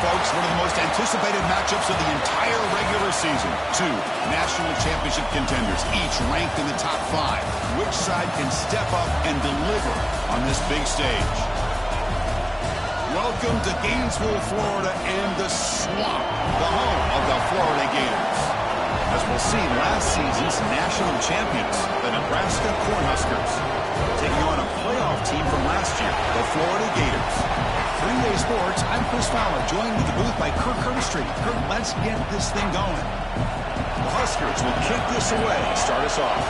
folks, one of the most anticipated matchups of the entire regular season. Two national championship contenders, each ranked in the top 5. Which side can step up and deliver on this big stage? Welcome to Gainesville, Florida, and the Swamp, the home of the Florida Gators. As we'll see, last season's national champions, the Nebraska Cornhuskers, taking on a playoff team from last year, the Florida Gators. 3-Day Sports, I'm Chris Fowler, joined with the booth by Kirk Herbstreit. Kirk, let's get this thing going. The Huskers will kick this away, start us off.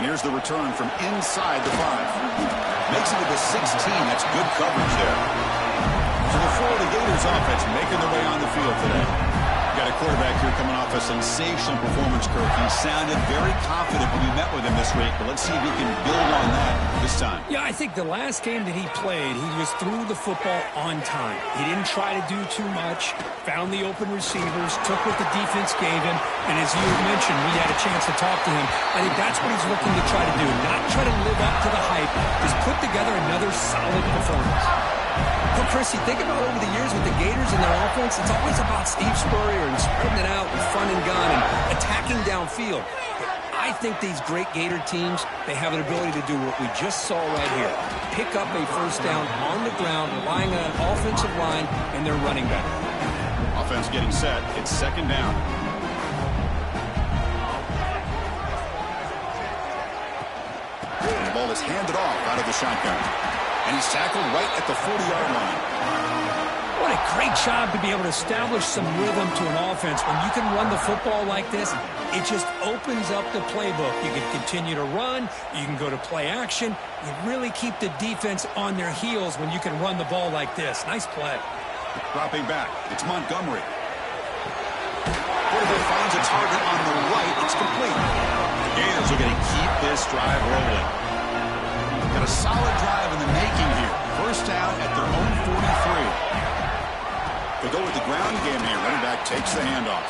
Here's the return from inside the 5. Makes it to the 16. That's good coverage there. So the Florida Gators offense making their way on the field today. Got a quarterback here coming off a sensational performance, Kirk. He sounded very confident when we met with him this week, but let's see if he can build on that this time. Yeah, I think the last game that he played, he was through the football on time. He didn't try to do too much, found the open receivers, took what the defense gave him, and as you mentioned, we had a chance to talk to him. I think that's what he's looking to try to do, not try to live up to the hype, just put together another solid performance. Well, Chris, you think about over the years with the Gators and their offense, it's always about Steve Spurrier and spreading it out with fun and gun and attacking downfield. I think these great Gator teams, they have an ability to do what we just saw right here. Pick up a first down on the ground, relying on an offensive line and their running back. Offense getting set. It's second down. And the ball is handed off out of the shotgun. And he's tackled right at the 40-yard line. What a great job to be able to establish some rhythm to an offense. When you can run the football like this, it just opens up the playbook. You can continue to run. You can go to play action. You really keep the defense on their heels when you can run the ball like this. Nice play. Dropping back. It's Montgomery. Porter finds a target on the right. It's complete. The Gators are going to keep this drive rolling. Got a solid drive in the making here. First down at their own 43. They go with the ground game here. Running back takes the handoff.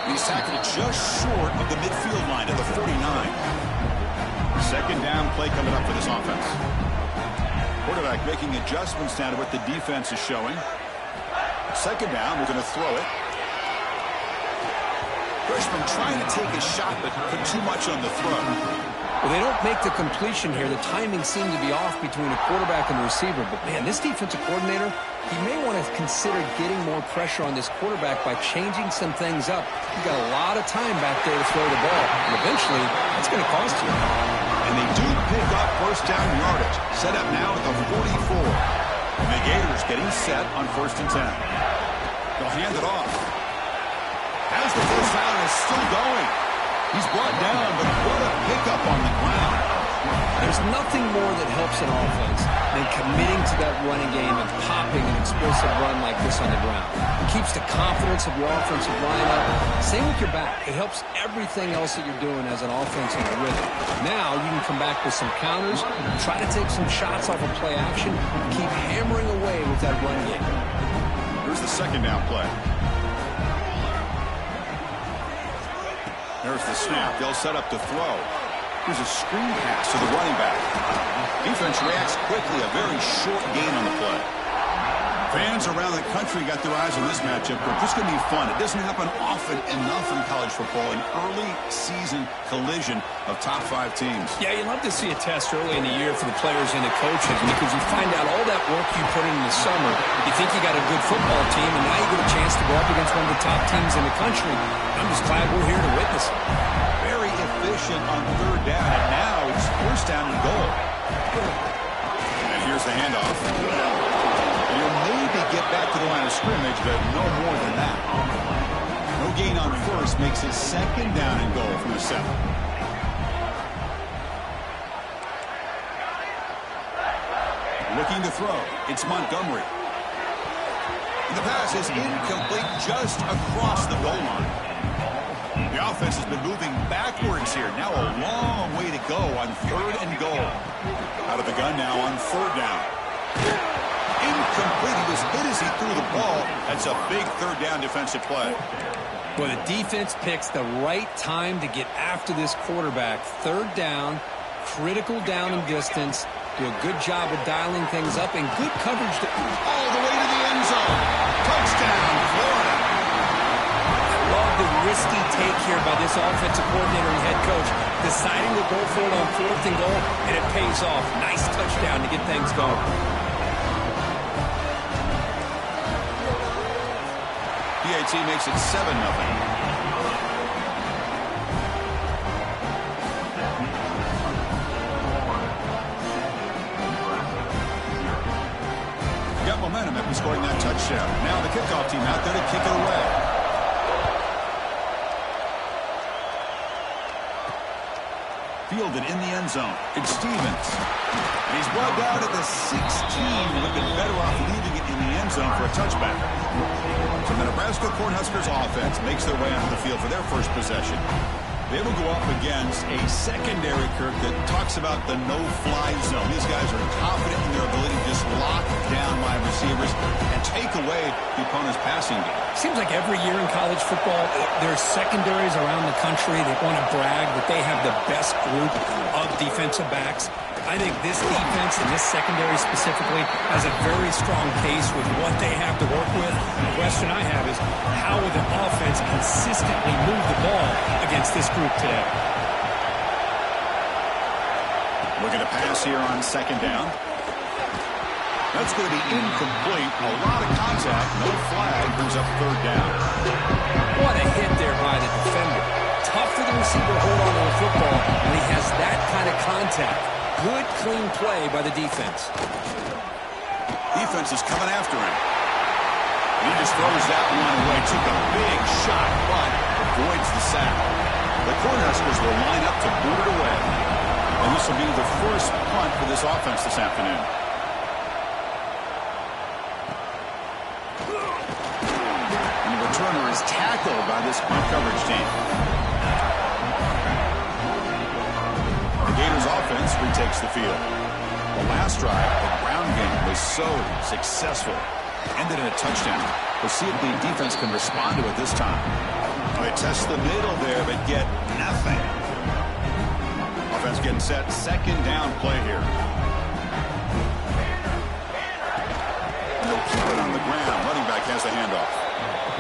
He's tackled just short of the midfield line at the 49. Second down play coming up for this offense. Quarterback making adjustments now to what the defense is showing. Second down, we're going to throw it. Freshman trying to take a shot, but put too much on the throw. Well, they don't make the completion here. The timing seemed to be off between the quarterback and the receiver. But, man, this defensive coordinator, he may want to consider getting more pressure on this quarterback by changing some things up. You got a lot of time back there to throw the ball. And eventually, that's going to cost you. And they do pick up first down yardage. Set up now at the 44. And the Gators getting set on 1st and 10. They'll hand it off. Has the first down and is still going. He's brought down, but what a pickup on the ground. There's nothing more that helps an offense than committing to that running game and popping an explosive run like this on the ground. It keeps the confidence of your offensive line up. Same with your back. It helps everything else that you're doing as an offense in the rhythm. Now you can come back with some counters, try to take some shots off of play action, and keep hammering away with that run game. Here's the second down play. There's the snap. They'll set up to throw. Here's a screen pass to the running back. Defense reacts quickly. A very short gain on the play. Fans around the country got their eyes on this matchup. This is going to be fun. It doesn't happen often enough in college football. An early season collision of top 5 teams. Yeah, you love to see a test early in the year for the players and the coaches because you find out all that work you put in the summer. You think you got a good football team, and now you get a chance to go up against one of the top teams in the country. I'm just glad we're here to witness it. Very efficient on 3rd down, and now it's 1st down and goal. And here's the handoff. You'll maybe get back to the line of scrimmage, but no more than that. No gain on 1st makes it 2nd down and goal from the 7. Looking to throw. It's Montgomery. And the pass is incomplete just across the goal line. The offense has been moving backwards here. Now a long way to go on 3rd and goal. Out of the gun now on 3rd down. Incomplete. He was hit as he threw the ball. That's a big 3rd down defensive play. Well, the defense picks the right time to get after this quarterback. 3rd down, critical down and distance. Do a good job of dialing things up and good coverage. All the way to the end zone. Touchdown, Florida. I love the risky take here by this offensive coordinator and head coach, deciding to go for it on 4th and goal, and it pays off. Nice touchdown to get things going. PAT makes it 7-0. Momentum after scoring that touchdown. Now the kickoff team out there to kick it away. Fielded in the end zone. It's Stevens. And he's brought down at the 16. Would have been better off leaving it in the end zone for a touchback. So the Nebraska Cornhuskers offense makes their way onto the field for their first possession. They will go up against a secondary, Kirk, that talks about the no-fly zone. These guys are confident in their ability to just lock down wide receivers and take away the opponent's passing game. Seems like every year in college football, there's secondaries around the country that want to brag that they have the best group of defensive backs. I think this defense and this secondary specifically has a very strong case with what they have to work with. The question I have is, how will the offense consistently move the ball against this group today? Looking to pass here on 2nd down. That's going to be incomplete. A lot of contact. No flag. Brings up 3rd down. What a hit there by the defender. Tough for the receiver to hold on to the football when he has that kind of contact. Good, clean play by the defense. Defense is coming after him. And he just throws that one away. Took a big shot, but avoids the sack. The Cornhuskers will line up to boot it away. And this will be the first punt for this offense this afternoon. And the returner is tackled by this punt coverage team. The Gators offense retakes the field. The last drive, the ground game, was so successful. Ended in a touchdown. We'll see if the defense can respond to it this time. They test the middle there, but get nothing. Offense getting set. 2nd down play here. And they'll keep it on the ground. Running back has the handoff.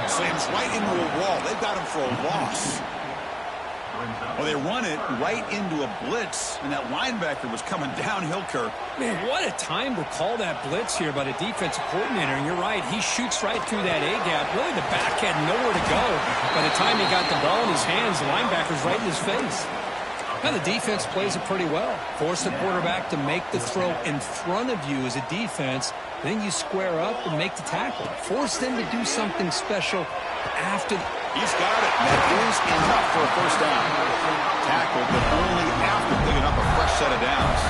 Slams right into a wall. They've got him for a loss. Well, they run it right into a blitz, and that linebacker was coming downhill, Kirk. Man, what a time to call that blitz here by the defensive coordinator. And you're right, he shoots right through that A-gap. Really, the back had nowhere to go. By the time he got the ball in his hands, the linebacker's right in his face. Now, the defense plays it pretty well. Force the quarterback to make the throw in front of you as a defense. Then you square up and make the tackle. Force them to do something special after. He's got it. That is enough for a 1st down. Tackled, but only after picking up a fresh set of downs.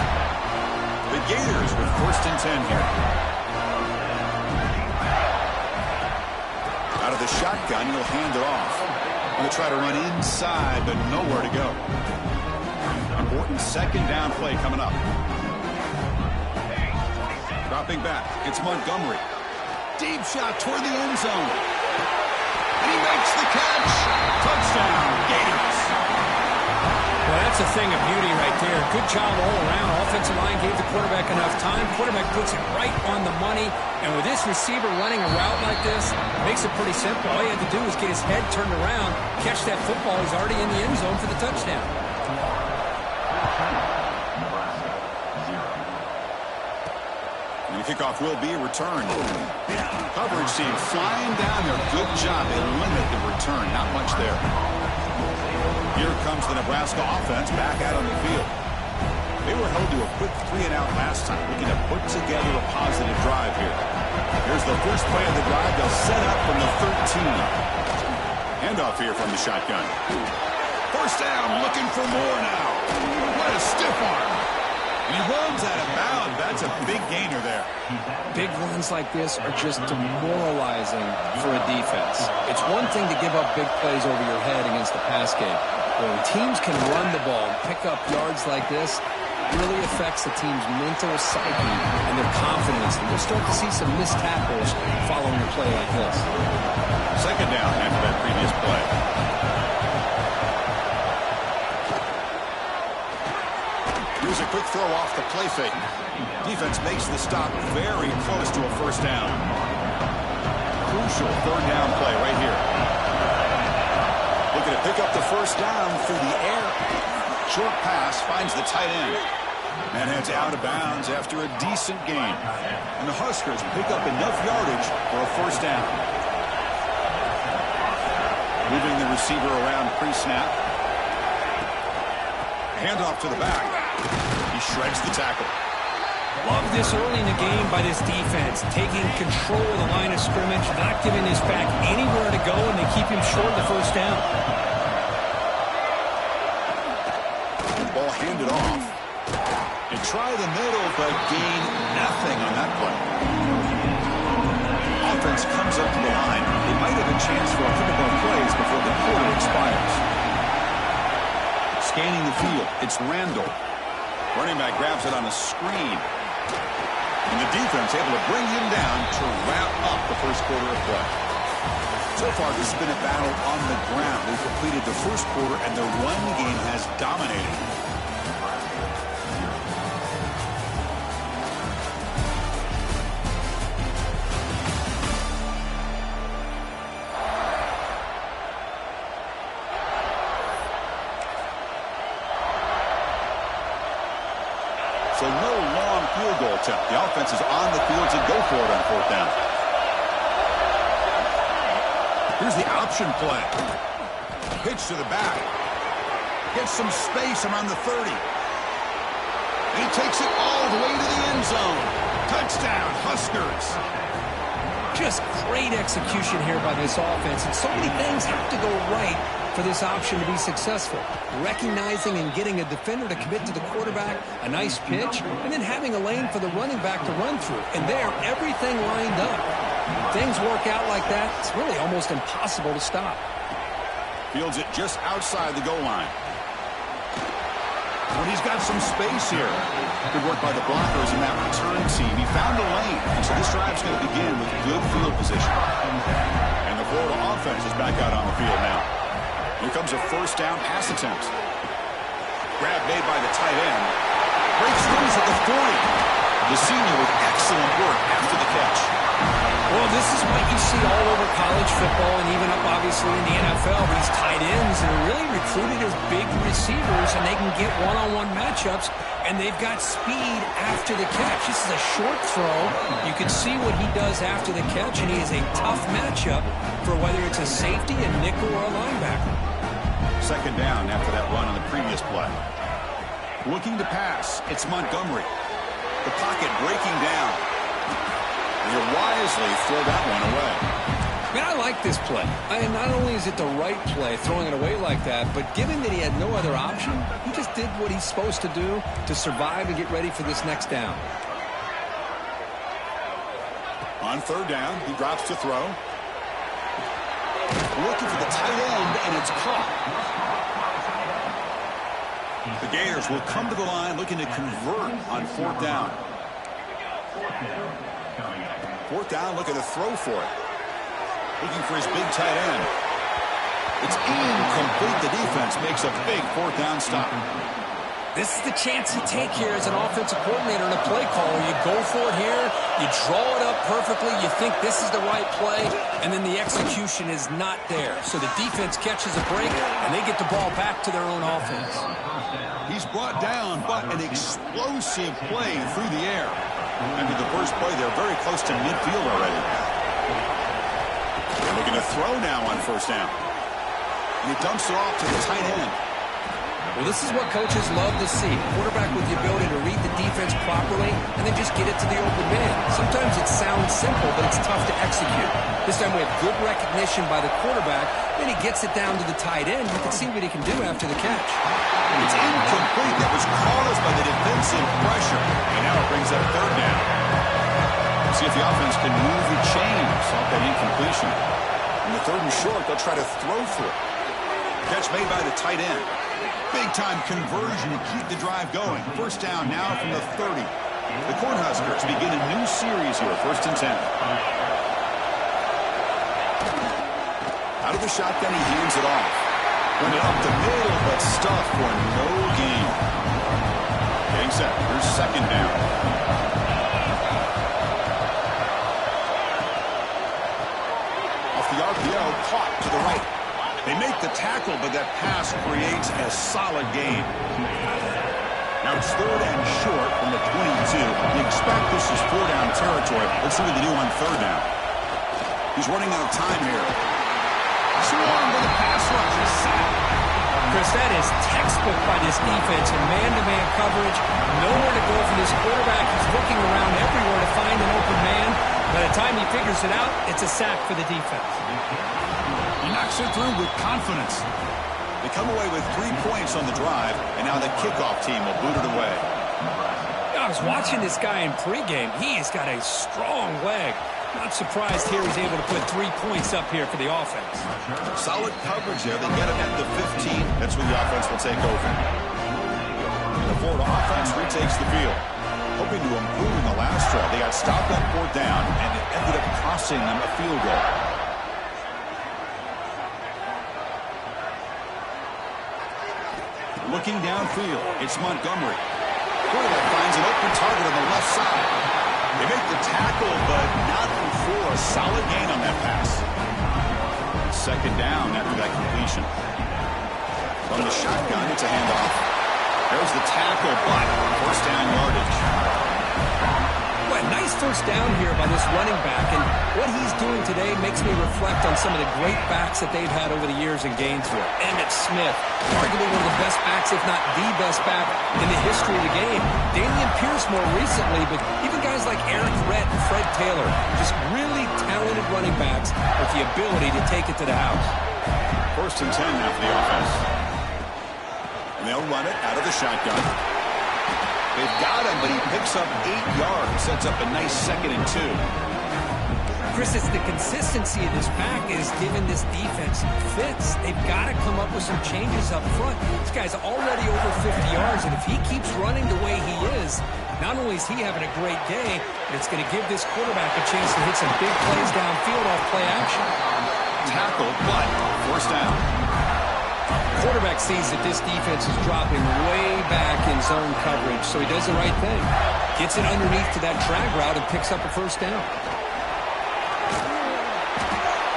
The Gators with 1st and 10 here. Out of the shotgun, he'll hand it off. Going to try to run inside, but nowhere to go. Important 2nd down play coming up. Dropping back, it's Montgomery. Deep shot toward the end zone. And he makes the catch. Touchdown, Gators. Well, that's a thing of beauty right there. Good job all around. Offensive line gave the quarterback enough time. Quarterback puts it right on the money. And with this receiver running a route like this, it makes it pretty simple. All he had to do was get his head turned around, catch that football. He's already in the end zone for the touchdown. And the kickoff will be returned. Coverage team flying down there. Good job. They limit the return. Not much there. Here comes the Nebraska offense back out on the field. They were held to a quick 3-and-out last time, looking to put together a positive drive here. Here's the first play of the drive. They'll set up from the 13. Handoff here from the shotgun. 1st down, looking for more now. What a stiff arm. And he runs out of bounds. That's a big gainer there. Big runs like this are just demoralizing for a defense. It's one thing to give up big plays over your head against the pass game. When teams can run the ball and pick up yards like this, it really affects the team's mental psyche and their confidence. And we'll start to see some missed tackles following a play like this. 2nd down after that previous play. Here's a quick throw off the play fake. Defense makes the stop very close to a first down. Crucial third down play right here. Looking to pick up the first down through the air. Short pass finds the tight end. And heads out of bounds after a decent gain. And the Huskers pick up enough yardage for a first down. Moving the receiver around pre-snap. Handoff to the back. He shreds the tackle. Love this early in the game by this defense. Taking control of the line of scrimmage, not giving this back anywhere to go, and they keep him short of the first down. Ball handed off. They try the middle, but gain nothing on that play. Offense comes up to the line. They might have a chance for a couple more plays before the quarter expires. Scanning the field, it's Randall. Running back grabs it on a screen. And the defense able to bring him down to wrap up the first quarter of play. So far, this has been a battle on the ground. They've completed the first quarter, and the run game has dominated. So no long field goal attempt. The offense is on the field to go for it on fourth down. Here's the option play. Pitch to the back. Gets some space around the 30. And he takes it all the way to the end zone. Touchdown, Huskers. Just great execution here by this offense. And so many things have to go right for this option to be successful. Recognizing and getting a defender to commit to the quarterback, a nice pitch, and then having a lane for the running back to run through. And there, everything lined up. When things work out like that, it's really almost impossible to stop. Fields it just outside the goal line. When he's got some space here. Good work by the blockers in that return team. He found a lane. And so this drive's going to begin with good field position. And the Florida offense is back out on the field now. Here comes a first down pass attempt. Grab made by the tight end. Breaks loose at the 40. The senior with excellent work after the catch. Well, this is what you see all over college football and even up, obviously, in the NFL. These tight ends that are really recruited as big receivers, and they can get one-on-one matchups, and they've got speed after the catch. This is a short throw. You can see what he does after the catch, and he is a tough matchup for whether it's a safety, a nickel, or a linebacker. Second down after that run on the previous play. Looking to pass. It's Montgomery. The pocket breaking down. And you wisely throw that one away. Man, I like this play. Not only is it the right play, throwing it away like that, but given that he had no other option, he just did what he's supposed to do to survive and get ready for this next down. On third down, he drops to throw. Looking for the tight end, and it's caught. The Gators will come to the line looking to convert on fourth down. Fourth down, looking to throw for it. Looking for his big tight end. It's incomplete. The defense makes a big fourth down stop. This is the chance you take here as an offensive coordinator and a play caller. You go for it here. You draw it up perfectly. You think this is the right play, and then the execution is not there. So the defense catches a break, and they get the ball back to their own offense. He's brought down, but an explosive play through the air. After the first play, they're very close to midfield already. They're looking to throw now on first down. And he dumps it off to the tight end. Well, this is what coaches love to see. Quarterback with the ability to read the defense properly and then just get it to the open man. Sometimes it sounds simple, but it's tough to execute. This time we have good recognition by the quarterback. Then he gets it down to the tight end. You can see what he can do after the catch. It's incomplete. That was caused by the defensive pressure. And now it brings up third down. See if the offense can move the chains off that incompletion. In the third and short, they'll try to throw for it. Catch made by the tight end. Big-time conversion to keep the drive going. First down now from the 30. The Cornhuskers begin a new series here, 1st and 10. Out of the shotgun, he hands it off. Went it up the middle, but stuffed for no gain. Getting set. Here's second down. Off the RPO, caught to the right. They make the tackle, but that pass creates a solid gain. Now it's third and short from the 22. You expect this is four-down territory. Let's see what they do on third down. He's running out of time here. Swarm with a pass rush. A sack. Chris, that is textbook by this defense in man-to-man coverage. Nowhere to go for this quarterback. He's looking around everywhere to find an open man. By the time he figures it out, it's a sack for the defense. He knocks it through with confidence. They come away with 3 points on the drive, and now the kickoff team will boot it away. I was watching this guy in pregame. He has got a strong leg. Not surprised here he's able to put 3 points up here for the offense. Solid coverage there. They get him at the 15. That's when the offense will take over. The Florida offense retakes the field. Hoping to improve in the last drive. They got stopped on fourth down, and it ended up costing them a field goal. Looking downfield, it's Montgomery. Quarterback finds an open target on the left side. They make the tackle, but not before a solid gain on that pass. Second down after that completion. From the shotgun, it's a handoff. There's the tackle, but first down yardage. Well, nice first down here by this running back, and what he's doing today makes me reflect on some of the great backs that they've had over the years in Gainesville. Emmitt Smith, arguably one of the best backs, if not the best back in the history of the game. Dameon Pierce more recently, but even guys like Eric Rhett and Fred Taylor, just really talented running backs with the ability to take it to the house. First and 10 now for the offense. And they'll run it out of the shotgun. They've got him, but he picks up 8 yards, sets up a nice 2nd and 2. Chris, it's the consistency of this pack is giving this defense fits. They've got to come up with some changes up front. This guy's already over 50 yards, and if he keeps running the way he is, not only is he having a great day, but it's going to give this quarterback a chance to hit some big plays downfield off play action. Tackle, but first down. Quarterback sees that this defense is dropping way back in zone coverage, so he does the right thing. Gets it underneath to that drag route and picks up a first down.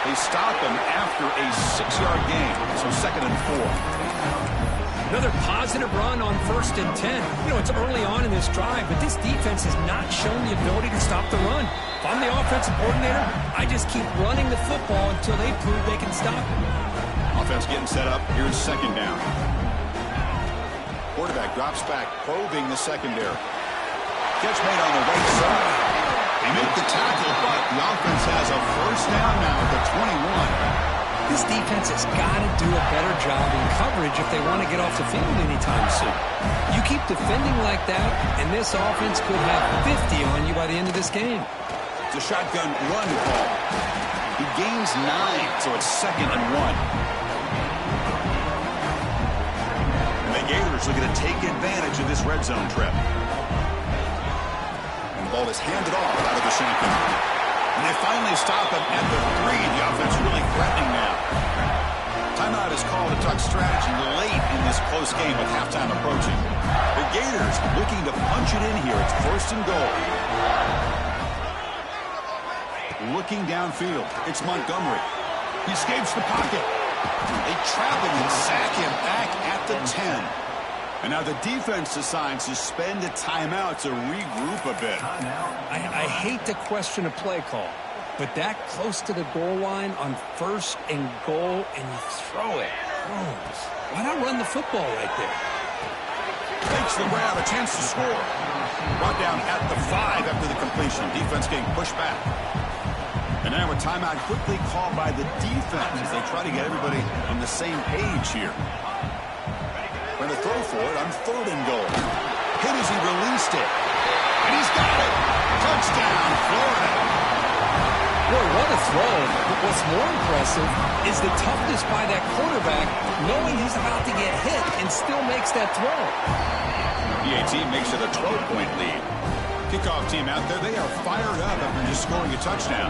They stop him after a 6-yard gain, so 2nd and 4. Another positive run on 1st and 10. You know, it's early on in this drive, but this defense has not shown the ability to stop the run. If I'm the offensive coordinator, I just keep running the football until they prove they can stop it. Offense getting set up. Here's second down. Quarterback drops back, probing the secondary. Catch made on the right side. They make the tackle, but the offense has a first down now at the 21. This defense has got to do a better job in coverage if they want to get off the field anytime soon. You keep defending like that, and this offense could have 50 on you by the end of this game. It's a shotgun run call. He gains 9, so it's 2nd and 1. Gators looking to take advantage of this red zone trip. And the ball is handed off out of the Shankin. And they finally stop him at the 3. The offense really threatening now. Timeout is called to talk strategy late in this close game with halftime approaching. The Gators looking to punch it in here. It's 1st and goal. Looking downfield, it's Montgomery. He escapes the pocket. They trap him and sack him back at the 10. And now the defense decides to spend a timeout to regroup a bit. I hate to question a play call, but that close to the goal line on 1st and goal, and you throw it. Oh, why not run the football right there? Takes the grab, a chance to score. Brought down at the 5 after the completion. Defense getting pushed back. And now a timeout quickly called by the defense as they try to get everybody on the same page here. Going to throw for it on 3rd and goal. Hit as he released it. And he's got it. Touchdown, Florida. Boy, what a throw. But what's more impressive is the toughness by that quarterback, knowing he's about to get hit and still makes that throw. PAT makes it a 12-point lead. Kickoff team out there, they are fired up after just scoring a touchdown.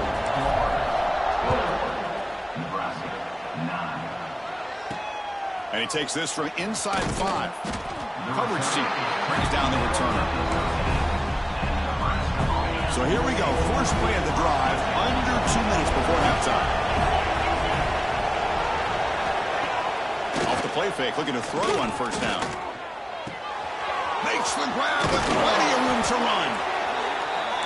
And he takes this from inside 5. Coverage team brings down the returner. So here we go. First play of the drive, under 2 minutes before halftime. Off the play fake, looking to throw on first down. Makes the grab with plenty of room to run.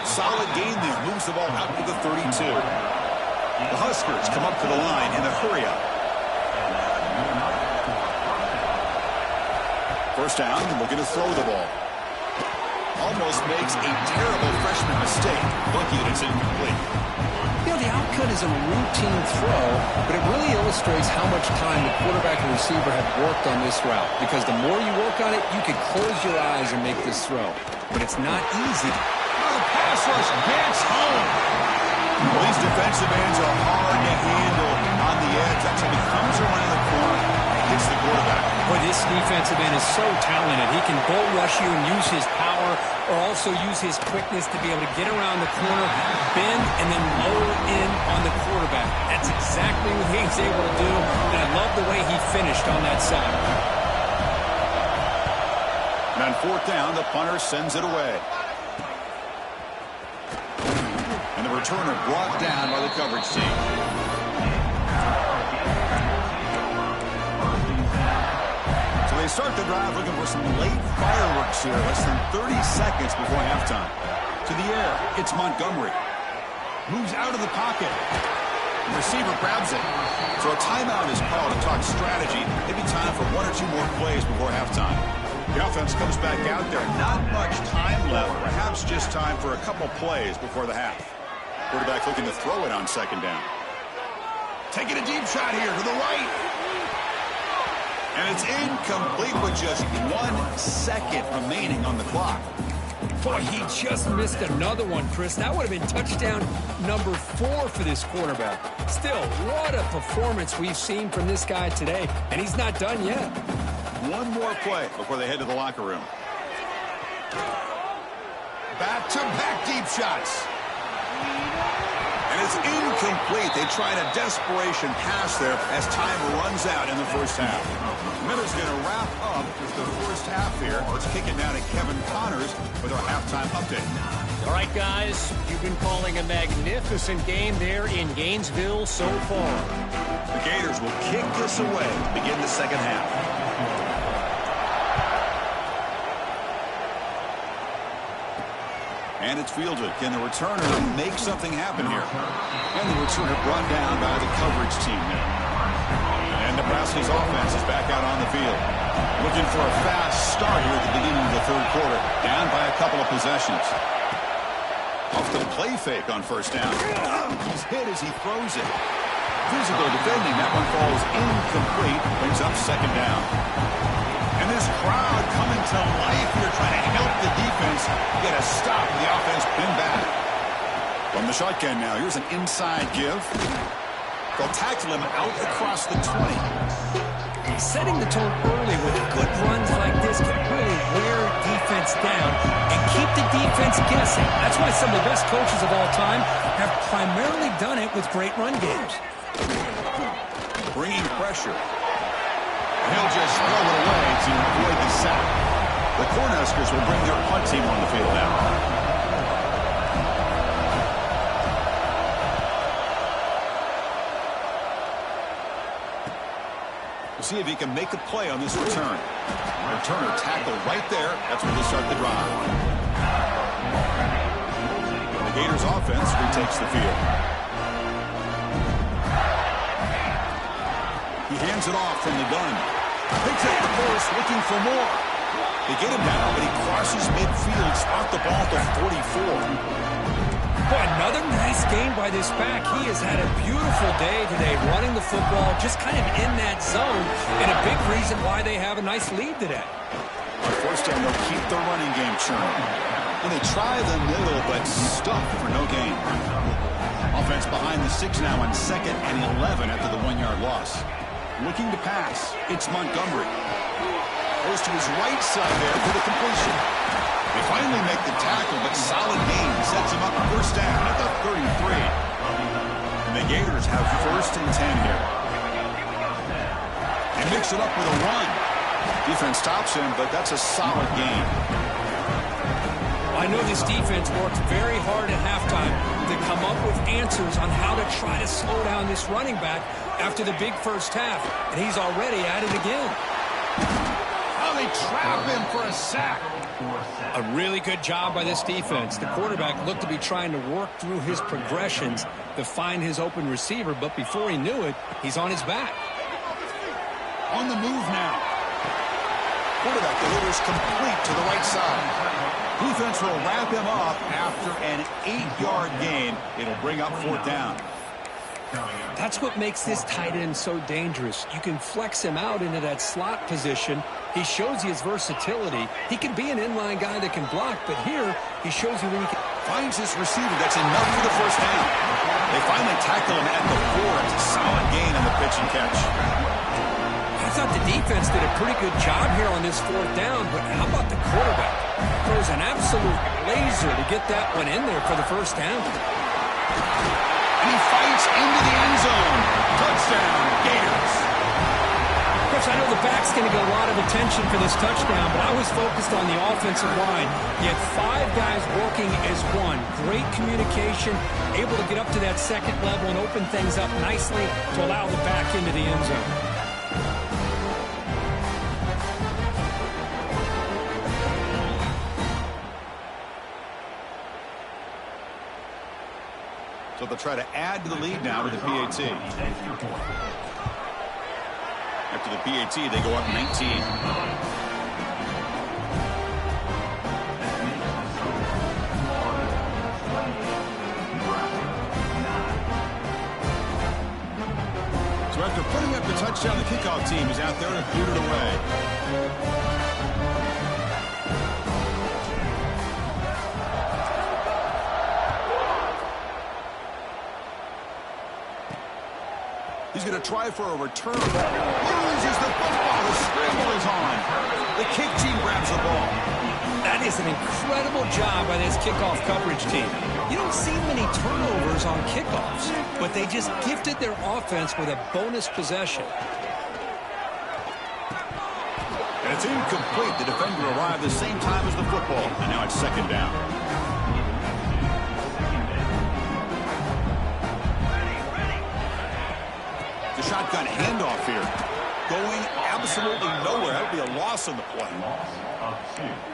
Solid gain there. Moves the ball out to the 32. The Huskers come up to the line in a hurry-up. First down, looking to throw the ball. Almost makes a terrible freshman mistake. Lucky that it's incomplete. You know, the outcut is a routine throw, but it really illustrates how much time the quarterback and receiver have worked on this route. Because the more you work on it, you can close your eyes and make this throw. But it's not easy. Oh, the pass rush gets home. Well, these defensive ends are hard to handle on the edge. That time he comes around the corner and hits the quarterback. Boy, this defensive end is so talented. He can bull rush you and use his power, or also use his quickness to be able to get around the corner, bend, and then lower in on the quarterback. That's exactly what he's able to do, and I love the way he finished on that side. And on fourth down, the punter sends it away. And the returner brought down by the coverage team. So they start the drive looking for some late fireworks here, less than 30 seconds before halftime. To the air, it's Montgomery. Moves out of the pocket. The receiver grabs it. So a timeout is called to talk strategy. Maybe time for one or two more plays before halftime. The offense comes back out there. Not much time left. Perhaps just time for a couple plays before the half. Quarterback looking to throw it on second down. Taking a deep shot here to the right. And it's incomplete with just 1 second remaining on the clock. Boy, he just missed another one, Chris. That would have been touchdown number 4 for this quarterback. Still, what a performance we've seen from this guy today. And he's not done yet. One more play before they head to the locker room. Back-to-back deep shots. And it's incomplete. They tried a desperation pass there as time runs out in the first half. Miller's going to wrap up the first half here. Let's kick it down to Kevin Connors with our halftime update. All right, guys, you've been calling a magnificent game there in Gainesville so far. The Gators will kick this away to begin the second half. And it's fielded. Can the returner make something happen here? And the returner brought down by the coverage team there. And Nebraska's offense is back out on the field. Looking for a fast start here at the beginning of the third quarter. Down by a couple of possessions. Off the play fake on first down. He's hit as he throws it. Physical defending. That one falls incomplete. Brings up second down. And this crowd coming to life here, trying to help the defense get a stop. The offense pinned back. From the shotgun now, here's an inside give. They'll tackle him out across the 20. Setting the tone early with good runs like this can really wear defense down and keep the defense guessing. That's why some of the best coaches of all time have primarily done it with great run games. Bringing pressure. He'll just throw it away to avoid the sack. The Cornhuskers will bring their punt team on the field now. We'll see if he can make a play on this return. Returner tackled right there. That's where they start the drive. The Gators offense retakes the field. He hands it off from the gun. They take the course looking for more. They get him down, but he crosses midfield, spot the ball to 44. Boy, another nice game by this back. He has had a beautiful day today running the football, just kind of in that zone, and a big reason why they have a nice lead today. On first down, they'll keep the running game churning. And they try the middle, but stuck for no gain. Offense behind the 6 now on 2nd and 11 after the 1-yard loss. Looking to pass, it's Montgomery. Goes to his right side there for the completion. They finally make the tackle, but solid gain sets him up first down at the 33. And the Gators have 1st and 10 here. They mix it up with a run. Defense stops him, but that's a solid gain. I know this defense worked very hard at halftime to come up with answers on how to try to slow down this running back after the big first half, and he's already at it again. Oh, they trap him for a sack. A really good job by this defense. The quarterback looked to be trying to work through his progressions to find his open receiver, but before he knew it, he's on his back. On the move now. Quarterback delivers complete to the right side. Defense will wrap him up after an 8-yard gain. It'll bring up 4th down. That's what makes this tight end so dangerous. You can flex him out into that slot position. He shows you his versatility. He can be an inline guy that can block, but here he shows you when he can. Finds his receiver. That's enough for the 1st down. They finally tackle him at the 4. It's a solid gain on the pitch and catch. I thought the defense did a pretty good job here on this 4th down, but how about the quarterback? Throws an absolute laser to get that one in there for the 1st down. And he fights into the end zone. Touchdown, Gators. Chris, I know the back's going to get a lot of attention for this touchdown, but I was focused on the offensive line. You had 5 guys working as one. Great communication, able to get up to that 2nd level and open things up nicely to allow the back into the end zone. So they'll try to add to the lead now with the PAT. After the PAT, they go up 19. So after putting up the touchdown, the kickoff team is out there to boot it away. He's going to try for a return. Loses the football. The scramble is on. The kick team grabs the ball. That is an incredible job by this kickoff coverage team. You don't see many turnovers on kickoffs, but they just gifted their offense with a bonus possession. And it's incomplete. The defender arrived the same time as the football. And now it's 2nd down. The shotgun handoff here. Going absolutely nowhere. That would be a loss on the play.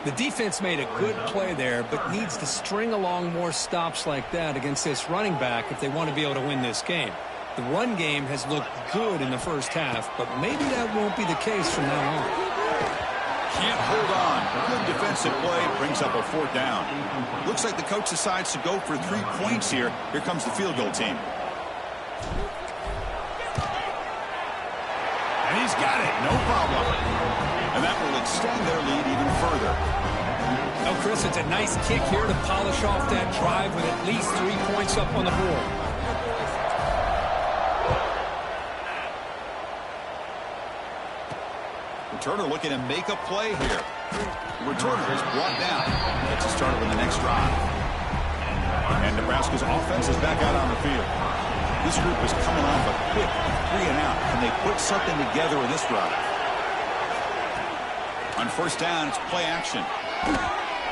The defense made a good play there, but needs to string along more stops like that against this running back if they want to be able to win this game. The run game has looked good in the 1st half, but maybe that won't be the case from now on. Can't hold on. Good defensive play brings up a 4th down. Looks like the coach decides to go for 3 points here. Here comes the field goal team. And he's got it. No problem. And that will extend their lead even further. Oh, Chris, it's a nice kick here to polish off that drive with at least 3 points up on the board. Returner looking to make a play here. The returner is brought down. Gets us started with the next drive. And Nebraska's offense is back out on the field. This group is coming off a quick 3-and-out. Can they put something together in this drive? On 1st down, it's play action.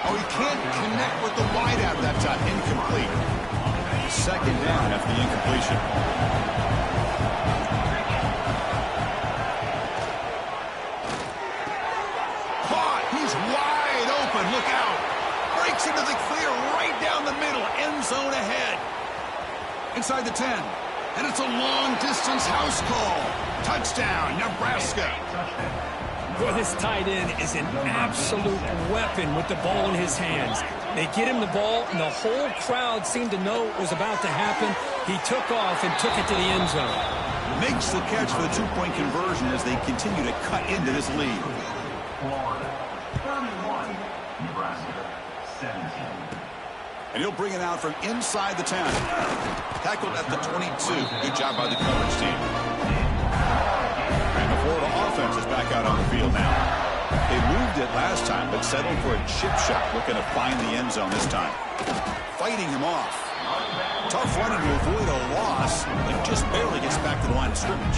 Oh, he can't connect with the wideout that time. Incomplete. 2nd down after the incompletion. Caught. He's wide open. Look out. Breaks into the clear right down the middle. End zone ahead. Inside the 10. And it's a long-distance house call. Touchdown, Nebraska. Boy, this tight end is an absolute weapon with the ball in his hands. They get him the ball, and the whole crowd seemed to know what was about to happen. He took off and took it to the end zone. Makes the catch for the 2-point conversion as they continue to cut into this lead. Florida, 31, Nebraska, 17. And he'll bring it out from inside the 10. Tackled at the 22. Good job by the coverage team. And the Florida offense is back out on the field now. They moved it last time, but settled for a chip shot, looking to find the end zone this time. Fighting him off. Tough running to avoid a loss, but just barely gets back to the line of scrimmage.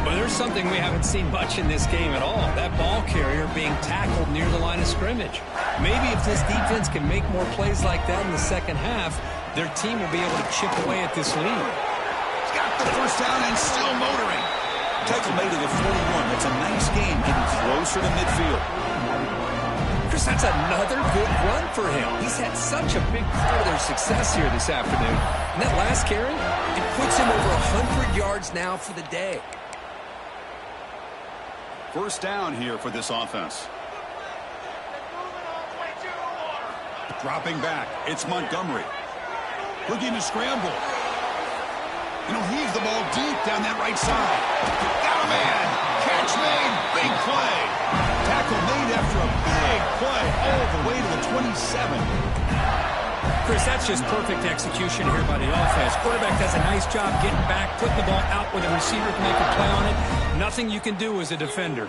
Well, there's something we haven't seen much in this game at all. That ball carrier being tackled near the line of scrimmage. Maybe if this defense can make more plays like that in the second half, their team will be able to chip away at this lead. He's got the first down and still motoring. Tackle made to the 41. That's a nice game, getting closer to midfield. Chris, that's another good run for him. He's had such a big part of their success here this afternoon. And that last carry, it puts him over 100 yards now for the day. First down here for this offense. Dropping back, it's Montgomery. Looking to scramble. Heaves the ball deep down that right side. Got a man. Catch made. Big play. Tackle made after a big play all the way to the 27. Chris, that's just perfect execution here by the offense. Quarterback does a nice job getting back, putting the ball out where the receiver can make a play on it. Nothing you can do as a defender.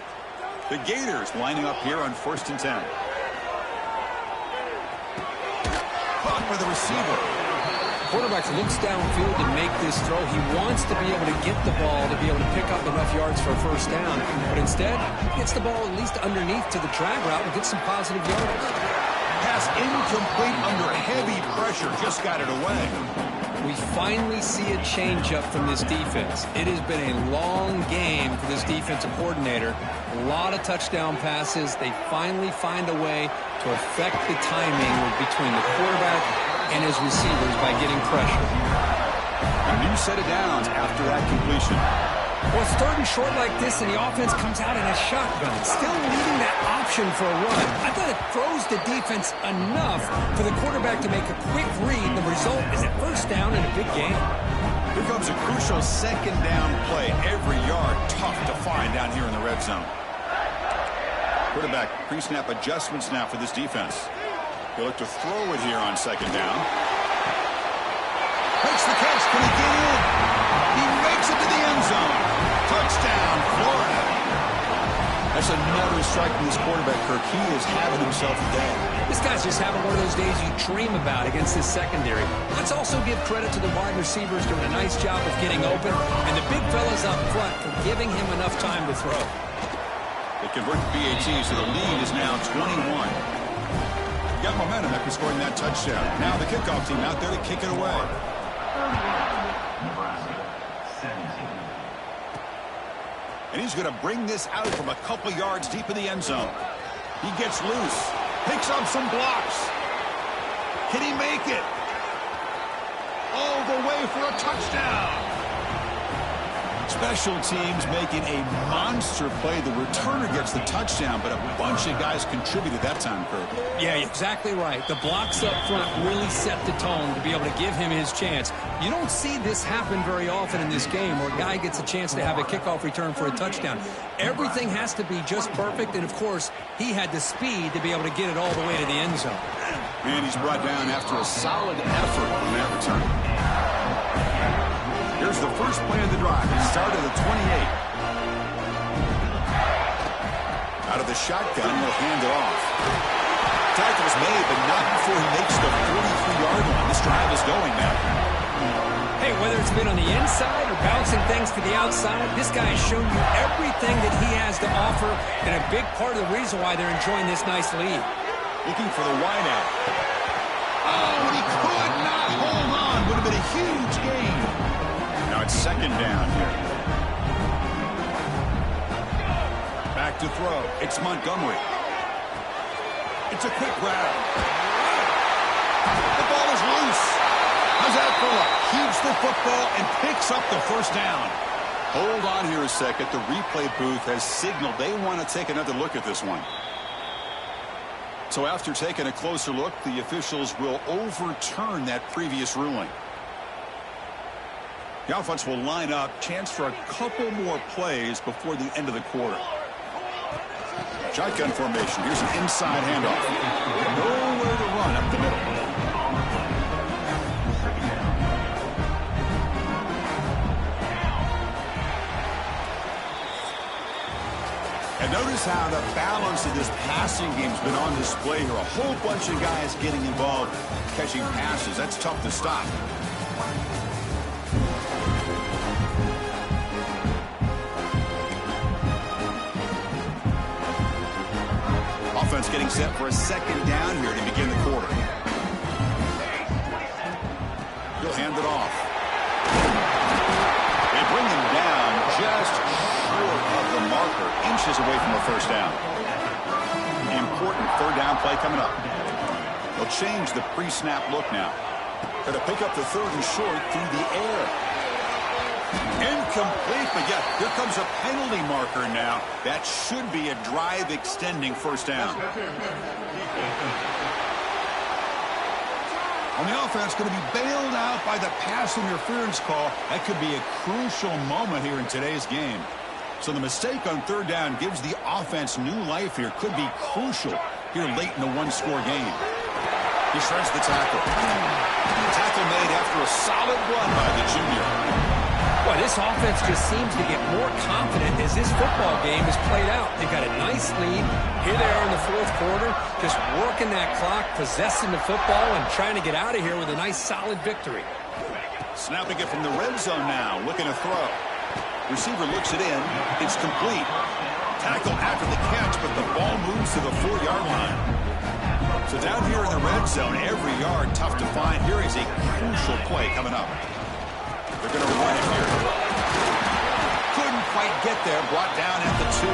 The Gators lining up here on 1st and 10. Caught by the receiver. Quarterback looks downfield to make this throw. He wants to be able to get the ball to be able to pick up enough yards for a first down. But instead, he gets the ball at least underneath to the drag route and gets some positive yards. Pass incomplete under heavy pressure. Just got it away. We finally see a change-up from this defense. It has been a long game for this defensive coordinator. A lot of touchdown passes. They finally find a way to affect the timing between the quarterback and his receivers by getting pressure. A new set of downs after that completion. Well, it's 3rd and short like this, and the offense comes out in a shotgun, still leaving that option for a run. I thought it throws the defense enough for the quarterback to make a quick read. The result is a first down in a big game. Here comes a crucial second down play. Every yard tough to find down here in the red zone. Quarterback pre-snap adjustments now for this defense. He'll look to throw it here on second down. Makes the catch. Can he get in? He makes it to the end zone. Touchdown, Florida. That's another strike from this quarterback, Kirk. He is having himself a day. This guy's just having one of those days you dream about against this secondary. Let's also give credit to the wide receivers doing a nice job of getting open, and the big fellas up front for giving him enough time to throw. They convert the PAT, so the lead is now 21. Got momentum after scoring that touchdown. Now the kickoff team out there to kick it away. Nebraska, 17. And he's going to bring this out from a couple yards deep in the end zone. He gets loose. Picks up some blocks. Can he make it? All the way for a touchdown. Special teams making a monster play. The returner gets the touchdown, but a bunch of guys contributed that time, Kirk. Yeah, exactly right. The blocks up front really set the tone to be able to give him his chance. You don't see this happen very often in this game where a guy gets a chance to have a kickoff return for a touchdown. Everything has to be just perfect, and of course, he had the speed to be able to get it all the way to the end zone. And he's brought down after a solid effort on that return. Here's the first play of the drive. It started at 28. Out of the shotgun, he'll hand it off. Tackle's made, but not before he makes the 43-yard line. This drive is going now. Hey, whether it's been on the inside or bouncing things to the outside, this guy has shown you everything that he has to offer, and a big part of the reason why they're enjoying this nice lead. Looking for the wideout. Oh, and he could not hold on. Would have been a huge gain. Now it's second down here. Back to throw. It's Montgomery. It's a quick grab. The ball is loose. How's that for luck? Keeps the football and picks up the first down. Hold on here a second. The replay booth has signaled they want to take another look at this one. So after taking a closer look, the officials will overturn that previous ruling. The offense will line up. Chance for a couple more plays before the end of the quarter. Shotgun formation. Here's an inside handoff. Nowhere to run up the middle. And notice how the balance of this passing game's been on display here. A whole bunch of guys getting involved catching passes. That's tough to stop. offense getting set for a second down here to begin the quarter. He'll hand it off. They bring him down just short of the marker, inches away from a first down. Important third down play coming up. They'll change the pre-snap look now. Going to pick up the third and short through the air. Incomplete, but yet here comes a penalty marker now. That should be a drive-extending first down. On the offense, going to be bailed out by the pass interference call. That could be a crucial moment here in today's game. So the mistake on third down gives the offense new life here. Could be crucial here late in a one-score game. He shreds the tackle. Tackle made after a solid run by the junior. Well, this offense just seems to get more confident as this football game is played out. They've got a nice lead. Here they are in the fourth quarter, just working that clock, possessing the football, and trying to get out of here with a nice, solid victory. Snapping it from the red zone now, looking to throw. Receiver looks it in. It's complete. Tackle after the catch, but the ball moves to the 4-yard line. So down here in the red zone, every yard tough to find. Here is a crucial play coming up. They're going to run it here. Couldn't quite get there. Brought down at the 2.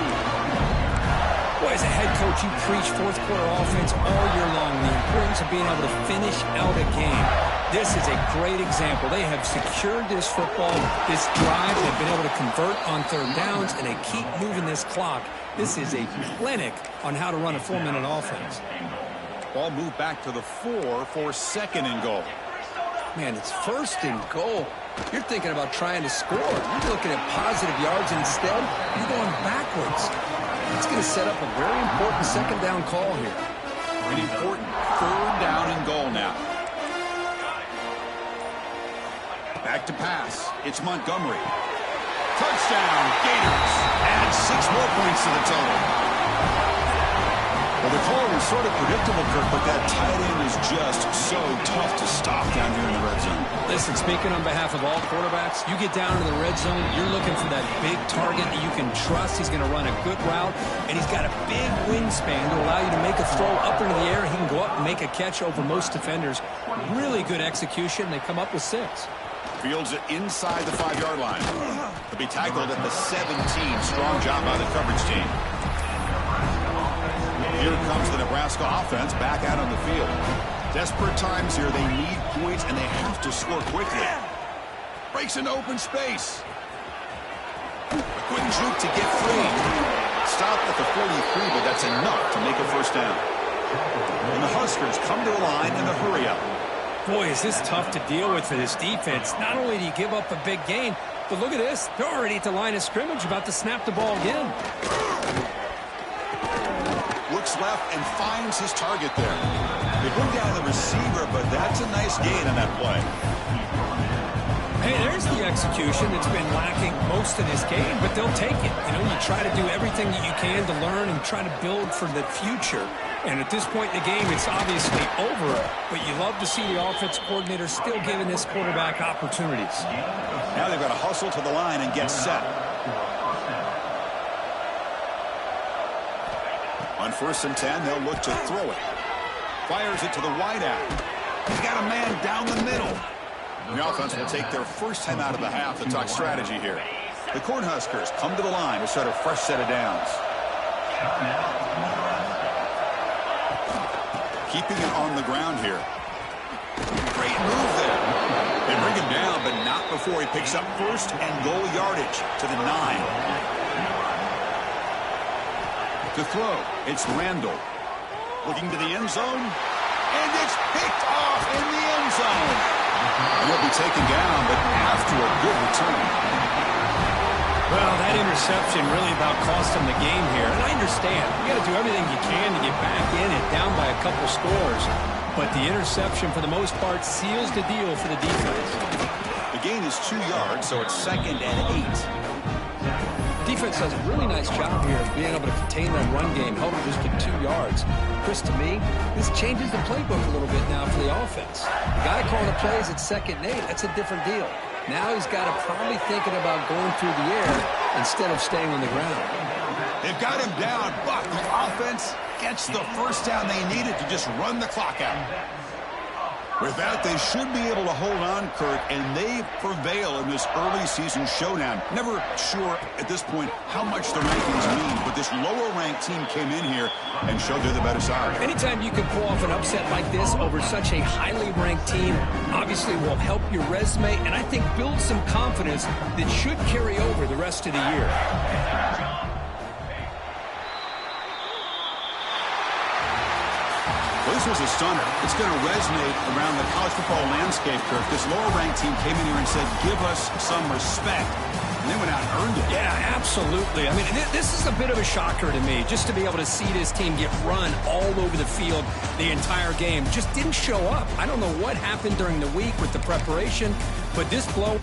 Boy, as a head coach, you preach fourth-quarter offense all year long. The importance of being able to finish out a game. This is a great example. They have secured this football, this drive. They've been able to convert on third downs, and they keep moving this clock. This is a clinic on how to run a 4-minute offense. Ball moved back to the 4 for second and goal. Man, it's first and goal. You're thinking about trying to score. You're looking at positive yards, and instead, you're going backwards. It's going to set up a very important second down call here. An important third down and goal now. Back to pass. It's Montgomery. Touchdown, Gators. Add 6 more points to the total. Well, the call was sort of predictable, Kirk, but that tight end is just so tough to stop down here in the red zone. Listen, speaking on behalf of all quarterbacks, you get down to the red zone, you're looking for that big target that you can trust. He's going to run a good route, and he's got a big wingspan to allow you to make a throw up into the air. He can go up and make a catch over most defenders. Really good execution. They come up with 6. Fields it inside the 5-yard line. He'll be tackled at the 17. Strong job by the coverage team. Here comes the Nebraska offense back out on the field. Desperate times here. They need points, and they have to score quickly. Breaks into open space. A quick juke to get free. Stopped at the 43, but that's enough to make a first down. And the Huskers come to the line in the hurry-up. Boy, is this tough to deal with for this defense. Not only do you give up a big gain, but look at this. They're already at the line of scrimmage, about to snap the ball again. Looks left and finds his target there. They bring down the receiver, but that's a nice gain on that play. Hey, there's the execution that's been lacking most of this game, but they'll take it. You know, you try to do everything that you can to learn and try to build for the future. And at this point in the game, it's obviously over, but you love to see the offense coordinator still giving this quarterback opportunities. Now they've got to hustle to the line and get set. On 1st and 10, they'll look to throw it. Fires it to the wide out. He's got a man down the middle. The offense will take their first time out of the half to talk strategy here. The Cornhuskers come to the line to start a fresh set of downs. Keeping it on the ground here. Great move there. They bring him down, but not before he picks up first and goal yardage to the 9. To throw, it's Randall. Looking to the end zone, and it's picked off in the end zone. He'll be taken down, but after a good return. Well, that interception really about cost him the game here. And I understand. You got to do everything you can to get back in and down by a couple scores. But the interception, for the most part, seals the deal for the defense. The gain is 2 yards, so it's 2nd and 8. Defense does a really nice job here of being able to contain that run game, held it just to 2 yards. Chris, to me, this changes the playbook a little bit now for the offense. The guy calling the plays at 2nd and 8, that's a different deal. Now he's got to probably thinking about going through the air instead of staying on the ground. They've got him down, but the offense gets the first down they needed to just run the clock out. With that, they should be able to hold on, Kurt, and they prevail in this early season showdown. Never sure at this point how much the rankings mean, but this lower-ranked team came in here and showed they're the better side. Anytime you can pull off an upset like this over such a highly ranked team, obviously will help your resume, and I think build some confidence that should carry over the rest of the year. Well, this was a stunner. It's going to resonate around the college football landscape, Kirk. This lower-ranked team came in here and said, give us some respect. And they went out and earned it. Yeah, absolutely. I mean, this is a bit of a shocker to me, just to be able to see this team get run all over the field the entire game. Just didn't show up. I don't know what happened during the week with the preparation, but this blow...